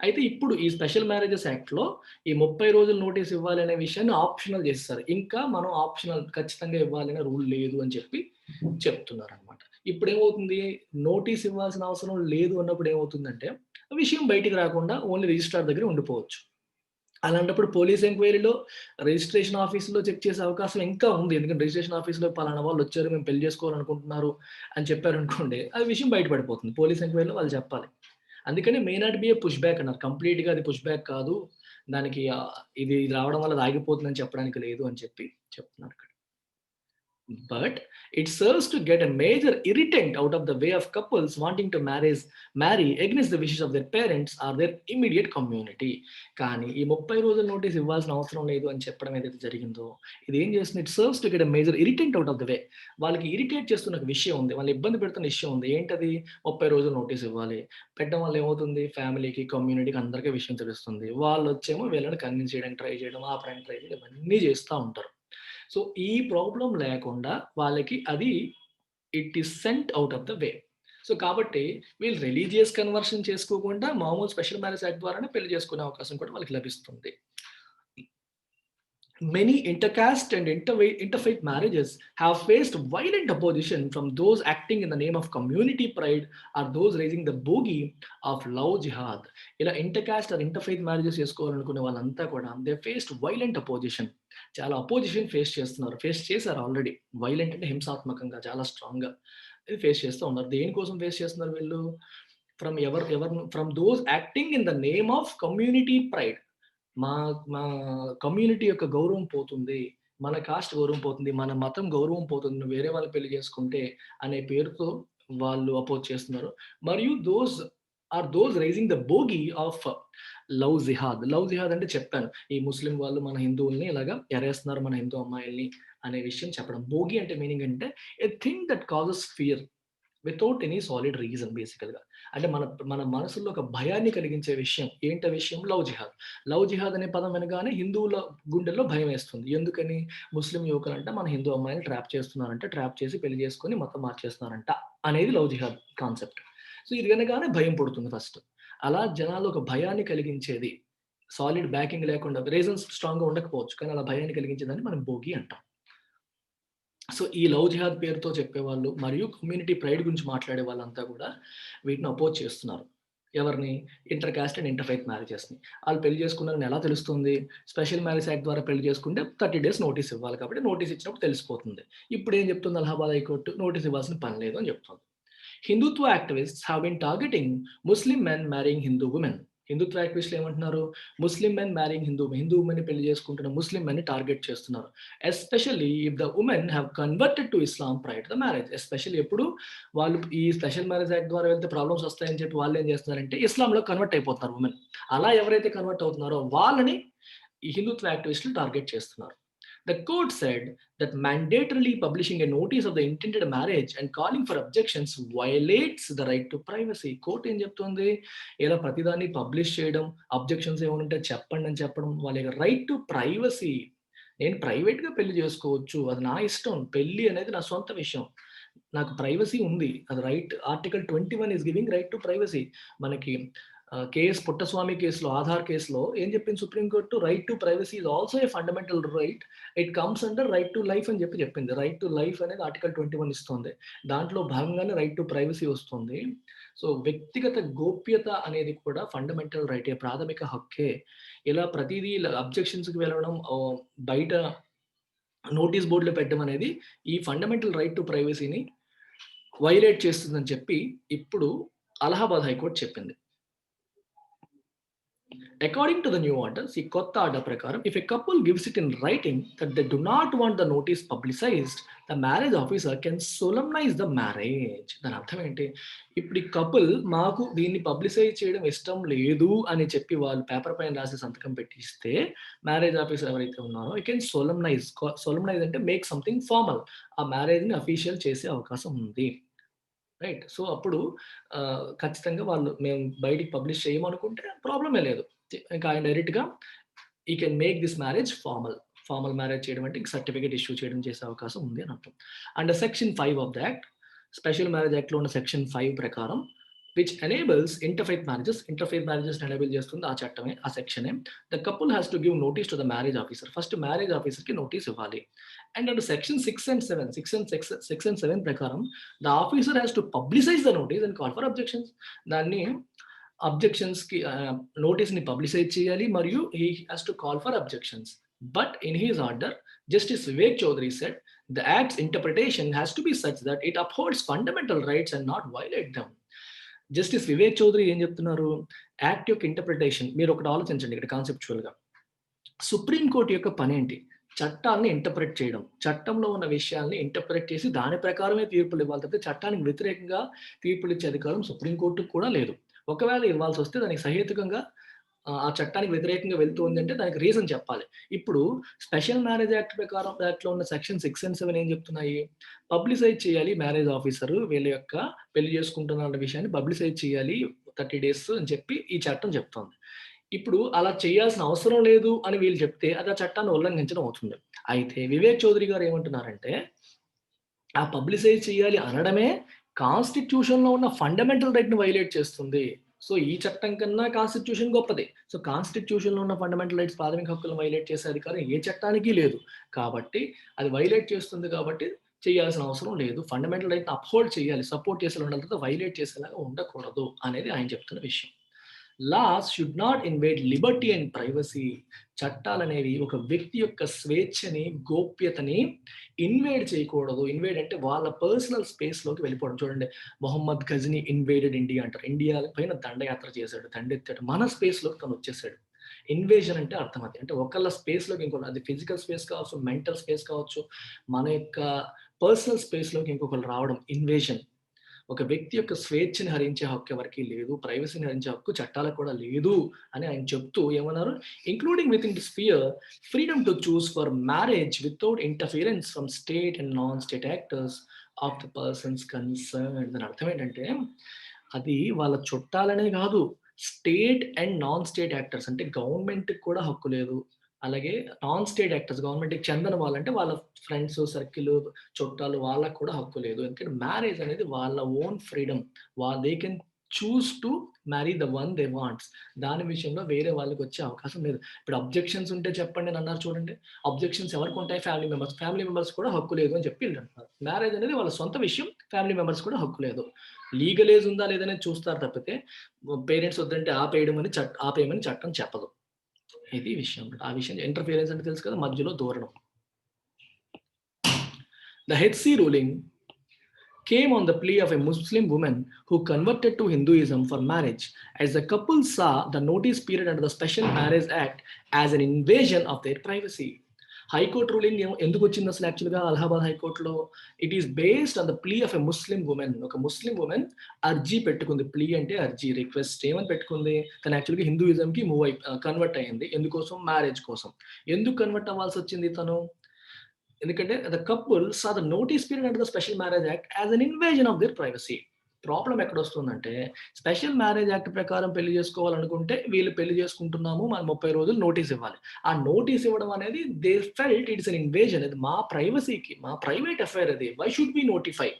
అయితే ఇప్పుడు ఈ స్పెషల్ మ్యారేజెస్ యాక్ట్‌లో ఈ 30 రోజులు నోటీస్ ఇవ్వాలి అనే విషయాన్ని ఆప్షనల్ చేసేసారు. ఇంకా మనం ఆప్షనల్ ఖచ్చితంగా ఇవ్వాలి అనే రూల్ లేదు అని చెప్పి చెప్తున్నారనమాట. ఇప్పుడేమవుతుంది, నోటీస్ ఇవ్వాల్సిన అవసరం లేదు అన్నప్పుడు ఏమవుతుందంటే, విషయం బయటికి రాకుండా ఓన్లీ రిజిస్ట్రార్ దగ్గరే ఉండిపోవచ్చు. అలాంటప్పుడు పోలీస్ ఎంక్వైరీలో రిజిస్ట్రేషన్ ఆఫీస్‌లో చెక్ చేసే అవకాశం ఇంకా ఉంది. ఎందుకంటే రిజిస్ట్రేషన్ ఆఫీస్‌లో పలానా వాళ్ళొచ్చారు. మేము పెళ్లి చేసుకోవాలనుకుంటున్నారు అని చెప్పారనుకోండి, అది విషయం బయట పడిపోతుంది. పోలీస్ ఎంక్వైరీలో వాళ్ళు చెప్పాలి. అందుకని మే not B a push back అన్నారు. కంప్లీట్‌గా అది పుష్ బ్యాక్ కాదు. దానికి ఇది రావడం వల్ల అది ఆగిపోతుందని చెప్పడానికి లేదు అని చెప్పి చెప్తున్నారక్కడ. But it serves to get a major irritant out of the way of couples wanting to marry against the wishes of their parents or their immediate community. కానీ ఈ 30 రోజుల నోటీస్ ఇవ్వాల్సిన అవసరం లేదు అని చెప్పడం ఏదైతే జరిగిందో, ఇది ఏం చేస్తుంది, it serves to get a major irritant out of the way. వాళ్ళకి ఇరిటేట్ చేస్తున్న ఒక విషయం ఉంది. వాళ్ళని ఇబ్బంది పెడుతున్న విషయం ఉంది. ఏంటది? 30 రోజులు నోటీస్ ఇవ్వాలి. పెట్టడం వల్ల ఏమవుతుంది, ఫ్యామిలీకి, కమ్యూనిటీకి అందరికీ విషయం తెలుస్తుంది. వాళ్ళొచ్చేమో వీళ్ళని కన్విన్స్ చేయడానికి ట్రై చేయడం, ఆపడానికి ట్రై చేయడం ఇవన్నీ చేస్తా ఉంటారు. సో, ఈ ప్రాబ్లమ్ లేకుండా వాళ్ళకి అది it is cent out of the way. So, కాబట్టి వీళ్ళు రిలీజియస్ కన్వర్షన్ చేసుకోకుండా మామూలు స్పెషల్ మ్యారేజ్ యాక్ట్ ద్వారానే పెళ్లి చేసుకునే అవకాశం కూడా వాళ్ళకి లభిస్తుంది. Many intercaste and interfaith marriages have faced violent opposition from those acting in the name of community pride or those raising the bogey of love jihad. ఇలా ఇంటర్కాస్ట్ ఆర్ ఇంటర్ఫెయిత్ మ్యారేజెస్ చేసుకోవాలనుకునే వాళ్ళంతా కూడా దే ఫేస్డ్ వైలెంట్ అపోజిషన్. చాలా అపోజిషన్ ఫేస్ చేశారు ఆల్రెడీ. వైలెంట్ అంటే హింసాత్మకంగా చాలా స్ట్రాంగ్‌గా ఇది ఫేస్ చేస్తూ ఉన్నారు. దేనికోసం ఫేస్ చేస్తున్నారు వీళ్ళు? From those acting in the name of community pride. మా మా కమ్యూనిటీ యొక్క గౌరవం పోతుంది. మన కాస్ట్ గౌరవం పోతుంది. మన మతం గౌరవం పోతుంది. నువ్వు వేరే వాళ్ళని పెళ్లి చేసుకుంటే అనే పేరుతో వాళ్ళు అపోజ్ చేస్తున్నారు. మరియు those raising the bogey of love jihad. Love jihad అంటే చెప్పాను. ఈ ముస్లిం వాళ్ళు మన హిందువుల్ని ఇలాగా ఎరేస్తున్నారు మన హిందూ అమ్మాయిల్ని అనే విషయం చెప్పడం. బోగీ అంటే మీనింగ్ అంటే a thing that causes fear without any solid reason బేసికల్‌గా. అంటే మన మన మనసులో ఒక భయాన్ని కలిగించే విషయం. ఏంటా విషయం? Love jihad. లవ్ జిహాద్ అనే పదం వినగానే హిందువుల గుండెల్లో భయమేస్తుంది. ఎందుకని? ముస్లిం యువకులంట మన హిందూ అమ్మాయిల్ని ట్రాప్ చేస్తున్నారంట. ట్రాప్ చేసి పెళ్లి చేసుకొని మతం మార్చేస్తున్నారంట అనేది లవ్ జిహాద్ కాన్సెప్ట్. సో, ఇది వినగానే భయం పుడుతుంది ఫస్ట్. అలా జనాల్లో ఒక భయాన్ని కలిగించేది. సాలిడ్ బ్యాకింగ్ లేకుండా రీజన్స్ స్ట్రాంగ్‌గా ఉండకపోవచ్చు. కానీ అలా భయాన్ని కలిగించేదాన్ని మనం భోగి అంటాం. సో, ఈ లవ్ జిహాద్ పేరుతో చెప్పేవాళ్ళు మరియు కమ్యూనిటీ ప్రైడ్ గురించి మాట్లాడే వాళ్ళంతా గూడా వీటిని అపోజ్ చేస్తున్నారు. ఎవరిని? Inter caste and inter faith మ్యారేజెస్‌ని. ఆళ్ళు పెళ్లి చేసుకున్నారని ఎలా తెలుస్తుంది? స్పెషల్ మ్యారేజ్ యాక్ట్ ద్వారా పెళ్లి చేసుకుంటే 30 డేస్ నోటీస్ ఇవ్వాలి కాబట్టి నోటీస్ ఇచ్చినప్పుడు తెలిసిపోతుంది. ఇప్పుడేం చెప్తుంది అలహాబాద్ హైకోర్టు? నోటీస్ ఇవ్వాల్సిన పని లేదు అని చెప్తుంది. Hindutva activists have been targeting Muslim men marrying Hindu women. Hindutva యాక్టివిస్టులు ఏమంటున్నారు? ముస్లిం మెన్ మ్యారింగ్ హిందూ వుమెన్‌ని పెళ్లి చేసుకుంటున్న ముస్లిం మెన్‌ని టార్గెట్ చేస్తున్నారు. Especially if the women have converted to Islam prior to the marriage. Especially ఎప్పుడు వాళ్ళు ఈ స్పెషల్ మ్యారేజ్ యాక్ట్ ద్వారా వెళ్తే ప్రాబ్లమ్స్ వస్తాయని చెప్పి వాళ్ళేం చేస్తున్నారంటే ఇస్లాంలో కన్వర్ట్ అయిపోతున్నారు వుమెన్. అలా ఎవరైతే కన్వర్ట్ అవుతున్నారో వాళ్ళని ఈ హిందుత్వ యాక్టివిస్టులు టార్గెట్ చేస్తున్నారు. The court said that mandatorily publishing a notice of the intended marriage and calling for objections violates the right to privacy. Court ఏం చెప్తుంది? ఇలా ప్రతిదాన్ని పబ్లిష్ చేయడం, అబ్జెక్షన్స్ ఏమైనా ఉంటే చెప్పండి అని చెప్పడం వాళ్ళ యొక్క రైట్ టు ప్రైవసీ. నేను ప్రైవేట్‌గా పెళ్లి చేసుకోవచ్చు. అది నా ఇష్టం. పెళ్లి అనేది నా సొంత విషయం. నాకు ప్రైవసీ ఉంది. అది right. Article 21 is giving right to privacy. మనకి కేఎస్ పుట్టస్వామి కేసులో, ఆధార్ కేసులో ఏం చెప్పింది supreme court? Right to privacy is also a fundamental right. It comes under right to life అని చెప్పింది. రైట్ టు లైఫ్ అనేది ఆర్టికల్ 21 ఇస్తుంది. దాంట్లో భాగంగానే రైట్ టు ప్రైవసీ వస్తుంది. సో వ్యక్తిగత గోప్యత అనేది కూడా ఫండమెంటల్ రైటే, ప్రాథమిక హక్కే. ఇలా ప్రతిదీ అబ్జెక్షన్స్‌కి వెళ్ళడం, బయట నోటీస్ బోర్డులో పెట్టడం అనేది ఈ ఫండమెంటల్ రైట్ టు ప్రైవసీని వైలేట్ చేస్తుందని చెప్పి ఇప్పుడు అలహాబాద్ హైకోర్టు చెప్పింది. According to the new order, see కొత్త ఆర్డర్ ప్రకారం, if a couple gives it in writing that they do not want the notice publicized, the marriage officer can solemnize the marriage. దాని అర్థం ఏంటి? ఇప్పుడు ఈ కపుల్ మాకు దీన్ని పబ్లిసైజ్ చేయడం ఇష్టం లేదు అని చెప్పి వాళ్ళు పేపర్ పైన రాసి సంతకం పెట్టిస్తే మ్యారేజ్ ఆఫీసర్ ఎవరైతే ఉన్నారో యూ కెన్ సోలమ్నైజ్ అంటే మేక్ సంథింగ్ ఫార్మల్, ఆ మ్యారేజ్ని అఫీషియల్ చేసే అవకాశం ఉంది. రైట్. సో అప్పుడు ఖచ్చితంగా వాళ్ళు మేము బయటికి పబ్లిష్ చేయమనుకుంటే ప్రాబ్లమే లేదు. ఇంకా ఆయన డైరెక్ట్‌గా ఈ can make this marriage formal marriage చేయడం అంటే సర్టిఫికేట్ ఇష్యూ చేయడం చేసే అవకాశం ఉంది అని అర్థం. And section 5 of the act, special marriage యాక్ట్‌లో ఉన్న సెక్షన్ 5 ప్రకారం which enables interfaith marriages enable చేస్తుంది ఆ చట్టమే, ఆ సెక్షనే. The couple has to give notice to the marriage officer. First marriage ఆఫీసర్‌కి నోటీస్ ఇవ్వాలి. అండ్ అండర్ సెక్షన్ 6 and 7 ప్రకారం the officer has to publicize the notice and call for objections. దాన్ని అబ్జెక్షన్స్‌కి నోటీస్‌ని పబ్లిసైజ్ చేయాలి మరియు he has to call for objections. But in his order Justice Vivek Chaudhary said the act's interpretation has to be such that it upholds fundamental rights and not violate them. Justice Vivek Chaudhary ఏం చెప్తున్నారు? యాక్ట్ యొక్క ఇంటర్ప్రిటేషన్ మీరు ఒకటి ఆలోచించండి ఇక్కడ కాన్సెప్చువల్‌గా. సుప్రీం కోర్టు యొక్క పనేంటి? చట్టాన్ని ఇంటర్ప్రెట్ చేయడం. చట్టంలో ఉన్న విషయాల్ని ఇంటర్ప్రెట్ చేసి దాని ప్రకారమే తీర్పులు ఇవ్వాలి తప్పితే చట్టానికి వ్యతిరేకంగా తీర్పులు ఇచ్చే అధికారం సుప్రీం కోర్టుకు కూడా లేదు. ఒకవేళ ఇవ్వాల్సి వస్తే దానికి సహేతుకంగా ఆ చట్టానికి వ్యతిరేకంగా వెళ్తుంది అంటే దానికి రీజన్ చెప్పాలి. ఇప్పుడు స్పెషల్ మ్యారేజ్ యాక్ట్ ప్రకారం యాక్ట్‌లో ఉన్న సెక్షన్ 6 and 7 ఏం చెప్తున్నాయి? పబ్లిసైజ్ చేయాలి మ్యారేజ్ ఆఫీసర్ వీళ్ళ యొక్క పెళ్లి చేసుకుంటున్న విషయాన్ని పబ్లిసైజ్ చేయాలి 30 డేస్ అని చెప్పి ఈ చట్టం చెప్తోంది. ఇప్పుడు అలా చేయాల్సిన అవసరం లేదు అని వీళ్ళు చెప్తే అది ఆ చట్టాన్ని ఉల్లంఘించడం అవుతుంది. అయితే వివేక్ చౌదరి గారు ఏమంటున్నారంటే ఆ పబ్లిసైజ్ చేయాలి అనడమే కాన్స్టిట్యూషన్‌లో ఉన్న ఫండమెంటల్ రైట్‌ని వైలేట్ చేస్తుంది. సో ఈ చట్టం కన్నా కాన్స్టిట్యూషన్ గొప్పది. సో కాన్స్టిట్యూషన్‌లో ఉన్న ఫండమెంటల్ రైట్స్, ప్రాథమిక హక్కులను వైలేట్ చేసే అధికారం ఏ చట్టానికి లేదు. కాబట్టి అది వైలేట్ చేస్తుంది కాబట్టి చేయాల్సిన అవసరం లేదు. ఫండమెంటల్ రైట్‌ని అప్‌హోల్డ్ చేయాలి. సపోర్ట్ చేసేలా ఉండాలి తప్ప వైలేట్ చేసేలాగా ఉండకూడదు అనేది ఆయన చెప్తున్న విషయం. Laws should not invade liberty and privacy. చట్టాలనేవి ఒక వ్యక్తి యొక్క స్వేచ్ఛని, గోప్యతని ఇన్వేడ్ చేయకూడదు. ఇన్వేడ్ అంటే వాళ్ళ పర్సనల్ స్పేస్‌లోకి వెళ్ళిపోవడం. చూడండి, మొహమ్మద్ గజనీ ఇన్వేడెడ్ ఇండియా అంటారు. ఇండియా పైన దండయాత్ర చేశాడు, దండెత్తాడు. మన స్పేస్‌లోకి తను వచ్చేసాడు. ఇన్వేజన్ అంటే అర్థం అది. అంటే ఒకళ్ళ స్పేస్‌లోకి ఇంకోటి, అది ఫిజికల్ స్పేస్ కావచ్చు, మెంటల్ స్పేస్ కావచ్చు, మన యొక్క పర్సనల్ స్పేస్‌లోకి ఇంకొకళ్ళు రావడం ఇన్వేజన్. ఒక వ్యక్తి యొక్క స్వేచ్ఛని హరించే హక్కు ఎవరికీ లేదు. ప్రైవసీని హరించే హక్కు చట్టాలకు కూడా లేదు అని ఆయన చెప్తూ ఏమన్నారు? Including with in the spear freedom to choose for marriage without interference from state and non state actors of the persons concerned. దాని అర్థం ఏంటంటే అది వాళ్ళ చుట్టాలనే కాదు, state and non state actors అంటే గవర్నమెంట్‌కి కూడా హక్కు లేదు. అలాగే నాన్ స్టేట్ యాక్టర్స్ గవర్నమెంట్‌కి చెందని వాళ్ళంటే వాళ్ళ ఫ్రెండ్స్ సర్కిల్, చుట్టాలు వాళ్ళకి కూడా హక్కు లేదు. ఎందుకంటే మ్యారేజ్ అనేది వాళ్ళ own freedom. They can choose to marry the one they wants. దాని విషయంలో వేరే వాళ్ళకి వచ్చే అవకాశం లేదు. ఇప్పుడు అబ్జెక్షన్స్ ఉంటే చెప్పండి అని అన్నారు చూడండి. అబ్జెక్షన్స్ ఎవరికి ఉంటాయి? ఫ్యామిలీ మెంబర్స్ కూడా హక్కు లేదు అని చెప్పి వీళ్ళు అంటున్నారు. మ్యారేజ్ అనేది వాళ్ళ సొంత విషయం. ఫ్యామిలీ మెంబర్స్ కూడా హక్కు లేదు. లీగల్ ఏజ్ ఉందా లేదనేది చూస్తారు తప్పితే పేరెంట్స్ వద్దంటే ఆపేయమని చట్టం చెప్పదు. ఇది విషయం. ఆ విషయం ఇంటర్ఫియరెన్స్ అంటే తెలుసు కదా, మధ్యలో దూరడం. The HC ruling came on the plea of a Muslim woman who converted to Hinduism for marriage, as the couple saw the notice period under the Special Marriage Act as an invasion of their privacy. High court ruling ఎందుకు వచ్చింది అసలు యాక్చువల్‌గా అలహాబాద్ హైకోర్టులో? It is based on the plea of a Muslim women. ఒక ముస్లిం వుమెన్ అర్జీ పెట్టుకుంది. ప్లీ అంటే అర్జీ, రిక్వెస్ట్. ఏమని పెట్టుకుంది? తను యాక్చువల్‌గా హిందూయిజంకి కన్వర్ట్ అయింది. ఎందుకోసం? మ్యారేజ్ కోసం. ఎందుకు కన్వర్ట్ అవ్వాల్సి వచ్చింది తను? ఎందుకంటే the couple saw the notice period under the special marriage act as an invasion of their privacy. Problem ఎక్కడొస్తుందంటే స్పెషల్ మ్యారేజ్ యాక్ట్ ప్రకారం పెళ్లి చేసుకోవాలనుకుంటే వీళ్ళు పెళ్లి చేసుకుంటున్నాము, మనం 30 రోజులు నోటీస్ ఇవ్వాలి. ఆ నోటీస్ ఇవ్వడం అనేది they felt it's an invasion. అది మా ప్రైవసీకి, మా ప్రైవేట్ అఫైర్ అది. Why should we notify?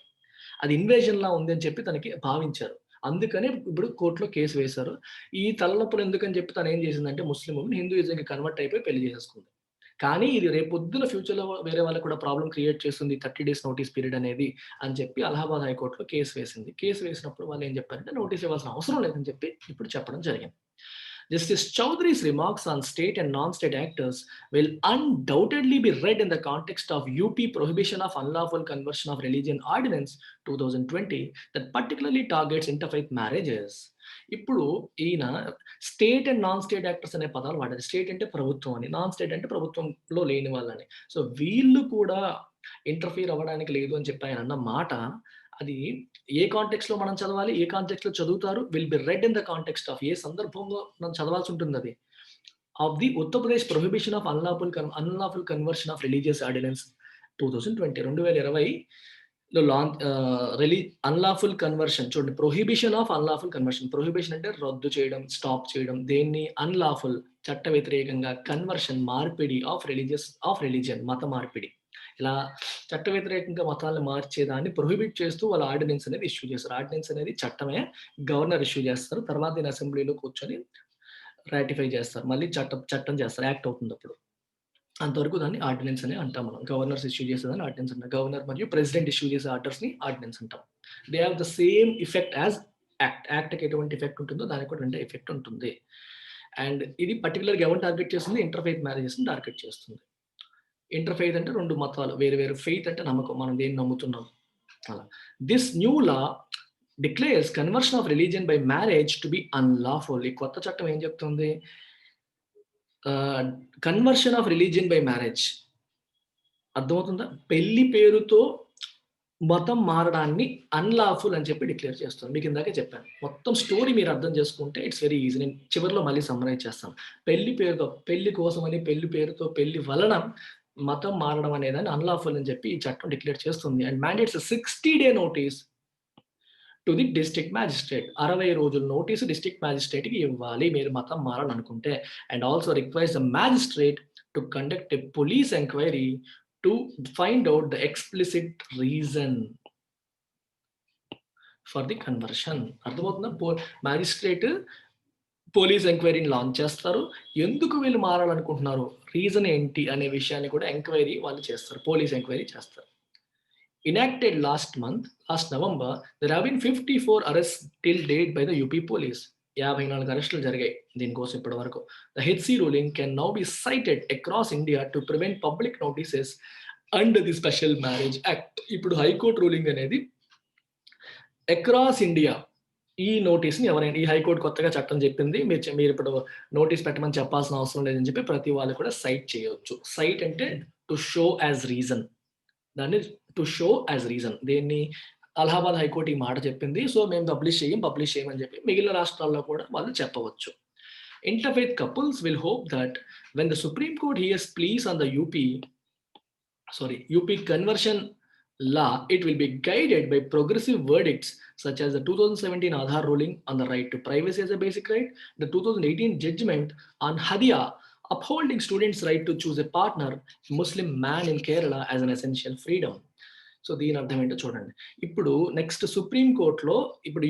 అది ఇన్వేజన్ లా ఉంది అని చెప్పి తనకి భావించారు. అందుకనే ఇప్పుడు కోర్టులో కేసు వేశారు. ఈ తలనొప్పులు ఎందుకని చెప్పి తనేం చేసిందంటే ముస్లిం వుమెన్ హిందూయిజంకి కన్వర్ట్ అయిపోయి పెళ్లి చేసేసుకుంది. కానీ ఇది రేపొద్దున ఫ్యూచర్‌లో వేరే వాళ్ళకి కూడా ప్రాబ్లమ్ క్రియేట్ చేస్తుంది 30 డేస్ నోటీస్ పీరియడ్ అనేది అని చెప్పి అలహాబాద్ హైకోర్ట్‌లో కేసు వేసింది. కేసు వేసినప్పుడు వాళ్ళేం చెప్పారంటే నోటీస్ ఇవ్వాల్సిన అవసరం లేదని చెప్పి ఇప్పుడు చెప్పడం జరిగింది. Justice Chowdhury's remarks on state and non-state actors will undoubtedly be read in the context of UP Prohibition of Unlawful Conversion of Religion Ordinance 2020 that particularly targets interfaith marriages. ఇప్పుడు ఈయన state and non state actors అనే పదాలు వాడారు. స్టేట్ అంటే ప్రభుత్వం అని, నాన్ స్టేట్ అంటే ప్రభుత్వంలో లేని వాళ్ళని. సో వీళ్ళు కూడా ఇంటర్ఫియర్ అవ్వడానికి లేదు అని చెప్పి ఆయన అన్న మాట అది ఏ కాంటెక్స్ట్‌లో మనం చదవాలి? ఏ కాంటెక్స్ట్‌లో చదువుతారు? Will be read in the context of ఏ సందర్భంలో మనం చదవాల్సి ఉంటుందది. Of the Uttar Pradesh prohibition of unlawful conversion of religious ordinance 2020లో అన్‌లాఫుల్ కన్వర్షన్ చూడండి. Prohibition of unlawful conversion. Prohibition అంటే రద్దు చేయడం, స్టాప్ చేయడం. దేన్ని అన్‌లాఫుల్ చట్ట వ్యతిరేకంగా, కన్వర్షన్ మార్పిడి ఆఫ్ రిలిజియన్ మత మార్పిడి. ఇలా చట్ట వ్యతిరేకంగా మతాలను మార్చేదాన్ని ప్రొహిబిట్ చేస్తూ వాళ్ళ ఆర్డినెన్స్ అనేది ఇష్యూ చేస్తారు. ఆర్డినెన్స్ అనేది చట్టమే. గవర్నర్ ఇష్యూ చేస్తారు. తర్వాత దీన్ని అసెంబ్లీలో కూర్చొని రాటిఫై చేస్తారు. మళ్ళీ చట్టం చేస్తారు. యాక్ట్ అవుతుందప్పుడు. అంతవరకు దాన్ని ఆర్డినెన్స్ అని అంటాం మనం. గవర్నర్స్ ఇష్యూ చేసేదాన్ని ఆర్డినెన్స్ అంటాం. గవర్నర్ మరియు ప్రెసిడెంట్ ఇష్యూ చేసే ఆర్డర్స్‌ని ఆర్డినెన్స్ అంటాం. They have the same effect as act. యాక్ట్‌కి ఎటువంటి ఎఫెక్ట్ ఉంటుందో దానికి కూడా వెంటనే ఎఫెక్ట్ ఉంటుంది. అండ్ ఇది పర్టిక్యులర్‌గా ఎవరిని టార్గెట్ చేస్తుంది? ఇంటర్‌ఫెయిత్ మ్యారేజెస్‌ని టార్గెట్ చేస్తుంది. ఇంటర్‌ఫెయిత్ అంటే 2 మతాలు. వేరు ఫెయిత్ అంటే నమ్మకం. మనం దేన్ని నమ్ముతున్నాం అలా. This new law declares conversion of religion by marriage to be unlawful. ఈ కొత్త చట్టం ఏం చెప్తుంది? Conversion of religion by marriage. అర్థమవుతుందా? పెళ్లి పేరుతో మతం మారడాన్ని అన్‌లాఫుల్ అని చెప్పి డిక్లేర్ చేస్తుంది. మీకు ఇందాకే చెప్పాను. మొత్తం స్టోరీ మీరు అర్థం చేసుకుంటే ఇట్స్ వెరీ ఈజీ. నేను చివరిలో మళ్ళీ సమ్మరైజ్ చేస్తాను. పెళ్లి కోసమని, పెళ్లి పేరుతో, పెళ్లి వలన మతం మారడం అనేదాన్ని అన్‌లాఫుల్ అని చెప్పి ఈ చట్టం డిక్లేర్ చేస్తుంది. And mandates 60 day notice to the district magistrate. 60 రోజుల నోటీసు డిస్ట్రిక్ట్ మ్యాజిస్ట్రేట్‌కి ఇవ్వాలి మీరు మతం మారాలనుకుంటే. And also requires the magistrate to conduct a police enquiry to find out the explicit reason for the conversion. అర్థమవుతుందా? మ్యాజిస్ట్రేట్ పోలీస్ ఎంక్వైరీని లాంచ్ చేస్తారు. ఎందుకు వీళ్ళు మారాలనుకుంటున్నారు? రీజన్ ఏంటి అనే విషయాన్ని కూడా ఎంక్వైరీ వాళ్ళు చేస్తారు. పోలీస్ ఎంక్వైరీ చేస్తారు. Enacted last November, there have been 54 arrests till date by the UP police. 54 అరెస్టులు జరిగాయి దీనికోసం ఇప్పటి వరకు. The HC ruling can now be cited across India to prevent public notices under the Special Marriage Act. ఇప్పుడు హైకోర్టు రూలింగ్ అనేది అక్రాస్ ఇండియా ఈ నోటీస్‌ని ఎవరైనా ఈ హైకోర్టు కొత్తగా చట్టం చెప్పింది. మీరు ఇప్పుడు నోటీస్ పెట్టమని చెప్పాల్సిన అవసరం లేదని చెప్పి ప్రతి వాళ్ళు కూడా సైట్ చేయొచ్చు. సైట్ అంటే టు షో యాస్ రీజన్. దాన్ని టు షో యాస్ రీజన్. దేన్ని అలహాబాద్ హైకోర్టు ఈ మాట చెప్పింది. సో మేము పబ్లిష్ చేయమని చెప్పి మిగిలిన రాష్ట్రాల్లో కూడా వాళ్ళు చెప్పవచ్చు. Interfaith couples will hope that when the Supreme Court hears pleas on the UP conversion law, it will be guided by progressive verdicts such as the 2017 Aadhaar ruling on the right to privacy as a basic right, the 2018 judgment on Hadia upholding students' right to choose a partner, Muslim man in Kerala as an essential freedom. So దీని అర్థం ఏంటో చూడండి. ఇప్పుడు నెక్స్ట్ సుప్రీం కోర్ట్‌లో ఇప్పుడు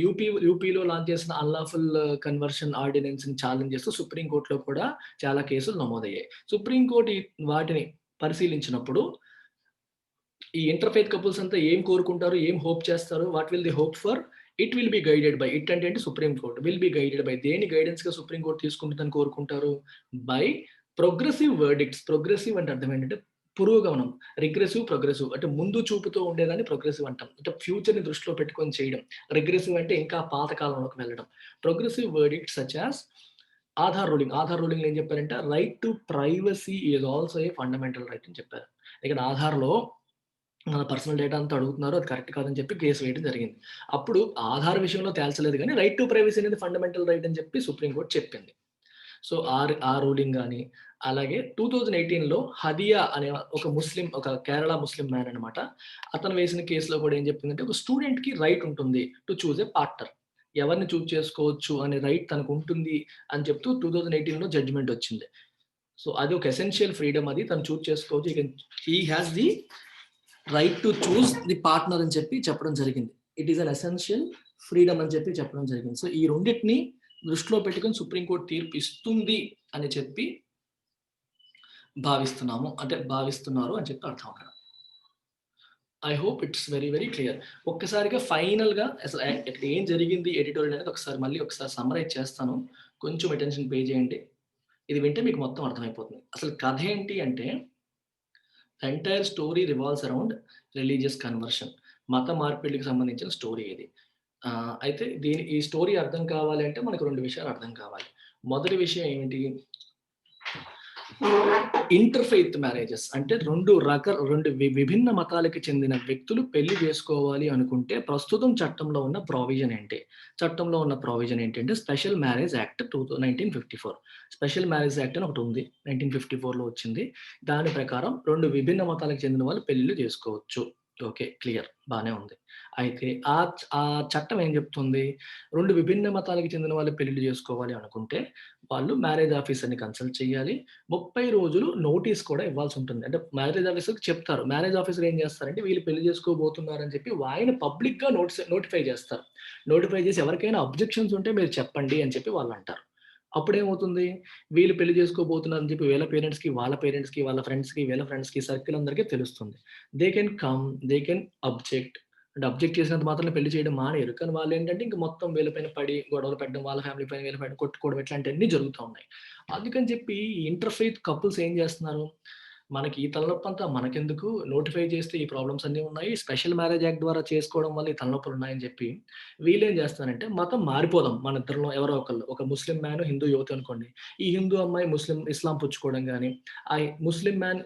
యూపీలో లాంచ్ చేసిన అన్‌లాఫుల్ కన్వర్షన్ ఆర్డినెన్స్‌ని ఛాలెంజ్ చేస్తూ సుప్రీం కోర్ట్‌లో కూడా చాలా కేసులు నమోదయ్యాయి. సుప్రీం కోర్ట్ వాటిని పరిశీలించినప్పుడు ఈ ఇంటర్‌ఫెయిత్ కపుల్స్ అంతా ఏం కోరుకుంటారు? ఏం హోప్ చేస్తారు? What will they hope for? It will be guided by. It అంటే supreme court. Will be guided by. దేని గైడెన్స్‌గా సుప్రీం కోర్ట్ తీసుకుంటుందని కోరుకుంటారు? By progressive వర్డిక్ట్స్. ప్రోగ్రెసివ్ అంటే అర్థం ఏంటంటే పురోగమనం. ప్రోగ్రెసివ్ అంటే ముందు చూపుతో ఉండేదాన్ని ప్రోగ్రెసివ్ అంటాం. అంటే ఫ్యూచర్‌ని దృష్టిలో పెట్టుకొని చేయడం. రిగ్రెసివ్ అంటే ఇంకా పాత కాలంలోకి వెళ్ళడం. ప్రోగ్రెసివ్ వర్డిక్ట్స్ సచ్ యాస్ ఆధార్ రూలింగ్‌లో ఏం చెప్పారంటే right to privacy is also a fundamental right అని చెప్పారు. ఇక్కడ ఆధార్‌లో మన పర్సనల్ డేటా అంతా అడుగుతున్నారు. అది కరెక్ట్ కాదని చెప్పి కేసు వేయడం జరిగింది. అప్పుడు ఆధార్ విషయంలో తేల్చలేదు గానీ రైట్ టు ప్రైవసీ అనేది ఫండమెంటల్ రైట్ అని చెప్పి సుప్రీం కోర్ట్ చెప్పింది. సో ఆ రూలింగ్ గాని, అలాగే 2018లో హదియా అనే ఒక కేరళ ముస్లిం మ్యాన్ అన్నమాట. అతను వేసిన కేసులో కూడా ఏం చెప్పిందంటే ఒక స్టూడెంట్‌కి రైట్ ఉంటుంది టు చూజ్ ఏ పార్ట్నర్. ఎవరిని చూజ్ చేసుకోవచ్చు అనే రైట్ తనకు ఉంటుంది అని చెప్తూ 2018లో జడ్జ్‌మెంట్ వచ్చింది. సో అది ఒక ఎసెన్షియల్ ఫ్రీడమ్ అది. తను చూజ్ చేసుకోవచ్చు. He has the right to choose the partner అని చెప్పి చెప్పడం జరిగింది. It is an essential freedom అని చెప్పి చెప్పడం జరిగింది. సో, ఈ రెండిటిని దృష్టిలో పెట్టుకొని సుప్రీంకోర్టు తీర్పు ఇస్తుంది అని చెప్పి భావిస్తున్నారు అని చెప్పి అర్థం అక్కడ. I hope it's very, very clear. ఒక్కసారిగా ఫైనల్‌గా అసలు ఇక్కడ ఏం జరిగింది ఎడిటోరియల్ అనేది ఒకసారి సమ్మరైజ్ చేస్తాను. కొంచెం అటెన్షన్ పే చేయండి. ఇది వింటే మీకు మొత్తం అర్థమైపోతుంది. అసలు కథ ఏంటి అంటే, entire story revolves around religious conversion. మత మార్పిడికి సంబంధించిన స్టోరీ ఇది. అయితే ఈ స్టోరీ అర్థం కావాలి అంటే మనకు 2 విషయాలు అర్థం కావాలి. మొదటి విషయం ఏమిటి? ఇంటర్ ఫెయిత్ మ్యారేజెస్ అంటే 2 విభిన్న మతాలకు చెందిన వ్యక్తులు పెళ్లి చేసుకోవాలి అనుకుంటే ప్రస్తుతం చట్టంలో ఉన్న ప్రావిజన్ ఏంటి? చట్టంలో ఉన్న ప్రావిజన్ ఏంటంటే special marriage act 1954. Special marriage act అని ఒకటి ఉంది. 1954లో వచ్చింది. దాని ప్రకారం 2 విభిన్న మతాలకు చెందిన వాళ్ళు పెళ్లిళ్లు చేసుకోవచ్చు. ఓకే. క్లియర్. బానే ఉంది. అయితే ఆ చట్టం ఏం చెప్తుంది? 2 విభిన్న మతాలకు చెందిన వాళ్ళు పెళ్లిళ్లు చేసుకోవాలి అనుకుంటే వాళ్ళు మ్యారేజ్ ఆఫీసర్‌ని కన్సల్ట్ చేయాలి. 30 రోజులు నోటీస్ కూడా ఇవ్వాల్సుంటుంది. అంటే మ్యారేజ్ ఆఫీసర్‌కి చెప్తారు. మ్యారేజ్ ఆఫీసర్ ఏం చేస్తారంటే వీళ్ళు పెళ్లి చేసుకోబోతున్నారని చెప్పి ఆయన పబ్లిక్‌గా నోటిఫై చేస్తారు. నోటిఫై చేసి ఎవరికైనా అబ్జెక్షన్స్ ఉంటే మీరు చెప్పండి అని చెప్పి వాళ్ళంటారు. అప్పుడేమవుతుంది? వీళ్ళు పెళ్లి చేసుకోబోతున్నారని చెప్పి వీళ్ళ పేరెంట్స్‌కి, వాళ్ళ పేరెంట్స్‌కి, వాళ్ళ ఫ్రెండ్స్‌కి, వీళ్ళ ఫ్రెండ్స్‌కి సర్కిల్ అందరికి తెలుస్తుంది. They can come, they can object. అంటే అబ్జెక్ట్ చేసినంత మాత్రాన పెళ్లి చేయడం మానేయరు. కానీ వాళ్ళేంటంటే ఇంక మొత్తం వీళ్ళ పైన పడి గొడవలు పెట్టడం, వాళ్ళ ఫ్యామిలీ పైన వీళ్ళ పైన కొట్టుకోవడం ఇట్లాంటియన్నీ జరుగుతా ఉన్నాయి. అందుకని చెప్పి ఇంటర్ ఫెయిత్ కపుల్స్ ఏం చేస్తున్నారు? మనకి ఈ తలనొప్పంతా మనకెందుకు? నోటిఫై చేస్తే ఈ ప్రాబ్లమ్స్ అన్నీ ఉన్నాయి. స్పెషల్ మ్యారేజ్ యాక్ట్ ద్వారా చేసుకోవడం వల్ల ఈ తలనొప్పులున్నాయని చెప్పి వీళ్ళేం చేస్తారంటే మతం మారిపోదాం మనిద్దరిలో ఎవరో ఒకళ్ళు. ఒక ముస్లిం మ్యాన్, హిందూ యువతి అనుకోండి. ఈ హిందూ అమ్మాయి ఇస్లాం పుచ్చుకోవడం గాని, ఆ ముస్లిం మ్యాన్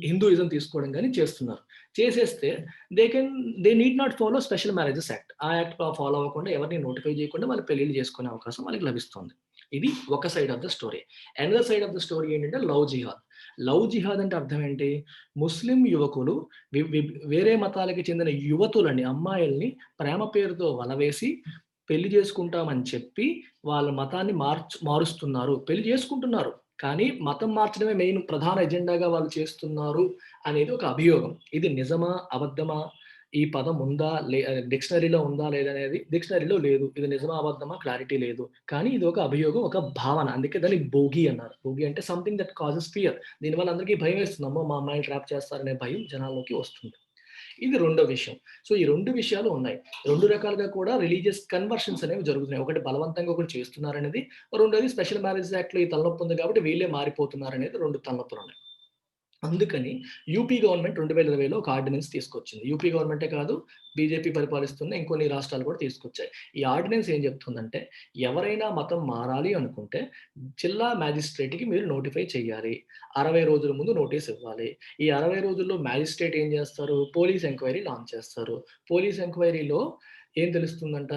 హిందూయిజం తీసుకోవడం గాని చేస్తున్నారు. చేసేస్తే they can they need not follow special marriages act. ఆ యాక్ట్ ఫాలో అవ్వకుండా ఎవరిని నోటిఫై చేయకుండా వాళ్ళు పెళ్లిళ్లు చేసుకునే అవకాశం వాళ్ళకి లభిస్తుంది. ఇది ఒక side of the story. Another side of the story ఏంటంటే లవ్ జిహాద్. లవ్ జిహాద్ అంటే అర్థం ఏంటి? ముస్లిం యువకులు వి వి వేరే మతాలకు చెందిన యువతులని, అమ్మాయిల్ని ప్రేమ పేరుతో వలవేసి పెళ్లి చేసుకుంటామని చెప్పి వాళ్ళ మతాన్ని మారుస్తున్నారు. పెళ్లి చేసుకుంటున్నారు. కానీ మతం మార్చడమే మెయిన్ ప్రధాన ఎజెండాగా వాళ్ళు చేస్తున్నారు అనేది ఒక అభియోగం. ఇది నిజమా? అబద్ధమా? ఈ పదం ఉందా? డిక్షనరీలో ఉందా? లేదనేది డిక్షనరీలో లేదు. ఇది నిజమా? అబద్ధమా? క్లారిటీ లేదు. కానీ ఇది ఒక అభియోగం, ఒక భావన. అందుకే దాన్ని బోగి అన్నారు. బోగి అంటే సంథింగ్ దట్ కాజెస్ ఫియర్. దీనివల్ల అందరికీ భయమేస్తుంది. అమ్మో! మా అమ్మాయిని ట్రాప్ చేస్తారనే భయం జనాల్లోకి వస్తుంది. ఇది రెండో విషయం. సో, ఈ 2 విషయాలు ఉన్నాయి. 2 రకాలుగా కూడా రిలీజియస్ కన్వర్షన్స్ అనేవి జరుగుతున్నాయి. ఒకటి బలవంతంగా ఒకటి చేస్తున్నారనేది. రెండోది స్పెషల్ మ్యారేజ్ యాక్ట్‌లో ఈ తలనొప్పి ఉంది కాబట్టి వీళ్ళే మారిపోతున్నారనేది 2 తలనొప్పులున్నాయి. అందుకని యూపీ గవర్నమెంట్ 2020లో ఒక ఆర్డినెన్స్ తీసుకొచ్చింది. యూపీ గవర్నమెంటే కాదు, బీజేపీ పరిపాలిస్తున్న ఇంకొన్ని రాష్ట్రాలు కూడా తీసుకొచ్చాయి. ఈ ఆర్డినెన్స్ ఏం చెప్తుందంటే, ఎవరైనా మతం మారాలి అనుకుంటే జిల్లా మేజిస్ట్రేట్‌కి మీరు నోటిఫై చేయాలి. 60 రోజుల ముందు నోటీస్ ఇవ్వాలి. ఈ 60 రోజుల్లో మేజిస్ట్రేట్ ఏం చేస్తారు? పోలీస్ ఎంక్వైరీ లాంచ్ చేస్తారు. పోలీస్ ఎంక్వైరీలో ఏం తెలుస్తుందంట?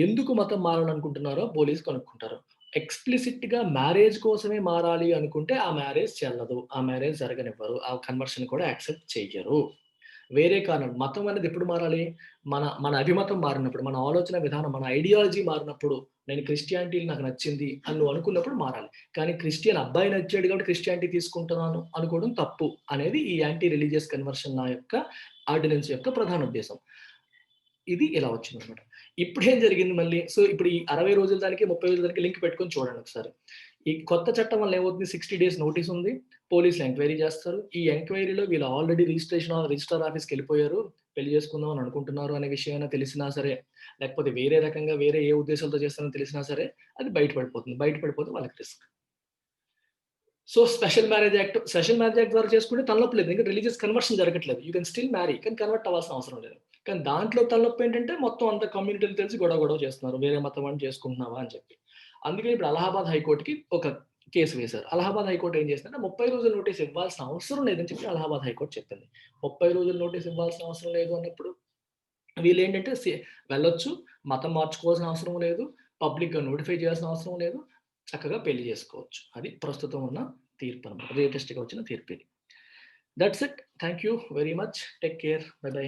ఎందుకు మతం మారాలనుకుంటున్నారో పోలీస్ కనుక్కుంటారు. ఎక్స్‌ప్లిసిట్‌గా మ్యారేజ్ కోసమే మారాలి అనుకుంటే ఆ మ్యారేజ్ చెల్లదు. ఆ మ్యారేజ్ జరగనివ్వరు. ఆ కన్వర్షన్ కూడా యాక్సెప్ట్ చెయ్యరు. వేరే కారణం మతం అనేది ఎప్పుడు మారాలి? మన మన అభిమతం మారినప్పుడు, మన ఆలోచన విధానం, మన ఐడియాలజీ మారినప్పుడు, నేను క్రిస్టియానిటీ నాకు నచ్చింది అని నువ్వు అనుకున్నప్పుడు మారాలి. కానీ క్రిస్టియన్ అబ్బాయి నచ్చాడు కాబట్టి క్రిస్టియానిటీ తీసుకుంటున్నాను అనుకోవడం తప్పు అనేది ఈ యాంటీ రిలీజియస్ కన్వర్షన్ లా యొక్క ఆర్డినెన్స్ యొక్క ప్రధాన ఉద్దేశ్యం. ఇది ఇలా వచ్చిందనమాట. ఇప్పుడేం జరిగింది మళ్ళీ? సో, ఇప్పుడు ఈ 60 రోజుల దానికి, 30 రోజుల దానికి లింక్ పెట్టుకొని చూడండి ఒకసారి. ఈ కొత్త చట్టం వల్ల ఏమవుతుంది 60 డేస్ నోటీస్ ఉంది. పోలీసులు ఎంక్వైరీ చేస్తారు. ఈ ఎంక్వైరీలో వీళ్ళు ఆల్రెడీ రిజిస్ట్రార్ ఆఫీస్‌కెళ్ళిపోయారు. పెళ్లి చేసుకుందాం అని అనుకుంటున్నారు అనే విషయమైనా తెలిసినా సరే, లేకపోతే వేరే రకంగా వేరే ఏ ఉద్దేశాలతో చేస్తారని తెలిసినా సరే, అది బయట పడిపోతుంది. బయట పడిపోతే వాళ్ళకి risk. So, special marriage act ద్వారా చేసుకుంటే తలనొప్పి లేదు. ఎందుకంటే రిలీజియస్ కన్వర్షన్ జరగట్లేదు. You can still marry. కానీ కన్వర్ట్ అవ్వాల్సిన అవసరం లేదు. కానీ దాంట్లో తలనొప్పి ఏంటంటే మొత్తం అంతా కమ్యూనిటీ‌లో తెలిసి గొడవ చేస్తున్నారు. వేరే మతం వాడిని చేసుకుంటున్నావా అని చెప్పి. అందుకే ఇప్పుడు అలహాబాద్ హైకోర్ట్‌కి ఒక కేస్ వేశారు. అలహాబాద్ హైకోర్ట్ ఏం చేసిందంటే 30 రోజుల నోటీస్ ఇవ్వాల్సిన అవసరం లేదని చెప్పి అలహాబాద్ హైకోర్ట్ చెప్పింది. 30 రోజుల నోటీస్ ఇవ్వాల్సిన అవసరం లేదు అన్నప్పుడు వీళ్ళేంటంటే వెళ్ళొచ్చు. మతం మార్చుకోవాల్సిన అవసరం లేదు. పబ్లిక్‌గా నోటిఫై చేయాల్సిన అవసరం లేదు. చక్కగా పెళ్లి చేసుకోవచ్చు. అది ప్రస్తుతం ఉన్న తీర్పనమాట. లేటెస్ట్‌గా వచ్చిన తీర్పిది. That's it. Thank you very much. Take care. Bye by.